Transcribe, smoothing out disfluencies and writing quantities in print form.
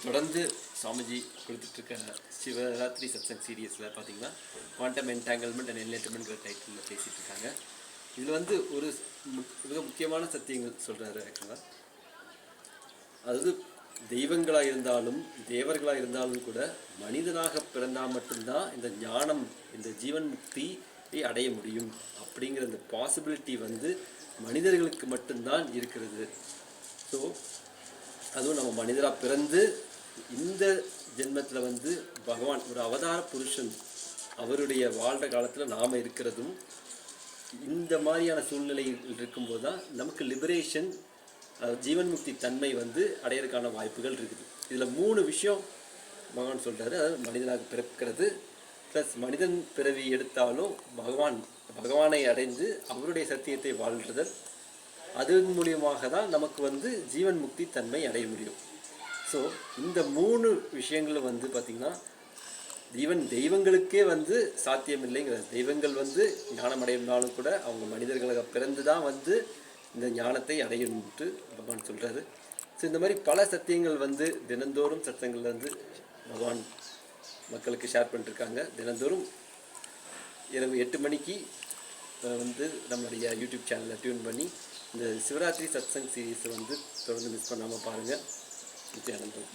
தொடர்ந்து சாமிஜி கொடுத்துட்ருக்க சிவராத்திரி சத்சங் சீரியஸில் பார்த்தீங்கன்னா quantum entanglement and என்லைட்டன்மெண்ட்ங்கிற டைட்டிலில் பேசிகிட்டு இருக்காங்க. இதில் வந்து ஒரு மிக முக்கியமான சத்தியங்கள் சொல்கிறாரு ஆக்சுவலாக. அதாவது தெய்வங்களாக இருந்தாலும் தேவர்களாக இருந்தாலும் கூட மனிதனாக பிறந்தால் மட்டும்தான் இந்த ஞானம், இந்த ஜீவன் முக்தியை அடைய முடியும் அப்படிங்கிற இந்த பாசிபிலிட்டி வந்து மனிதர்களுக்கு மட்டும்தான் இருக்கிறது. ஸோ அதுவும் நம்ம மனிதராக பிறந்து இந்த ஜென்மத்தில் வந்து பகவான் ஒரு அவதார புருஷன் அவருடைய வாழ்கிற காலத்தில் நாம் இருக்கிறதும் இந்த மாதிரியான சூழ்நிலையில் இருக்கும்போது தான் நமக்கு லிபரேஷன், ஜீவன் முக்தி தன்மை வந்து அடையிறதுக்கான வாய்ப்புகள் இருக்குது. இதில் 3 விஷயம் பகவான் சொல்கிறாரு. அதாவது மனிதனாக பிறக்கிறது, ப்ளஸ் மனிதன் பிறவி எடுத்தாலும் பகவானை அடைந்து அவருடைய சத்தியத்தை வாழ்கிறதல், அதன் மூலியமாக தான் நமக்கு வந்து ஜீவன் முக்தி தன்மை அடைய முடியும். ஸோ இந்த 3 விஷயங்களும் வந்து பார்த்திங்கன்னா தெய்வங்களுக்கே வந்து சாத்தியம் இல்லைங்கிறது. தெய்வங்கள் வந்து ஞானம் அடையணும்னாலும் கூட அவங்க மனிதர்களாக பிறந்து தான் வந்து இந்த ஞானத்தை அடையணும்ட்டு பகவான் சொல்கிறாரு. ஸோ இந்த மாதிரி பல சத்தியங்கள் வந்து தினந்தோறும் சத்தங்களில் வந்து பகவான் மக்களுக்கு ஷேர் பண்ணிட்டுருக்காங்க. தினந்தோறும் இரவு 8 மணிக்கு வந்து நம்மளுடைய யூடியூப் சேனலை டியூன் பண்ணி இந்த சிவராத்திரி சத்சங் சீரீஸை வந்து தொடர்ந்து மிஸ் பண்ணாமல் பாருங்கள். நித்யானந்தம்.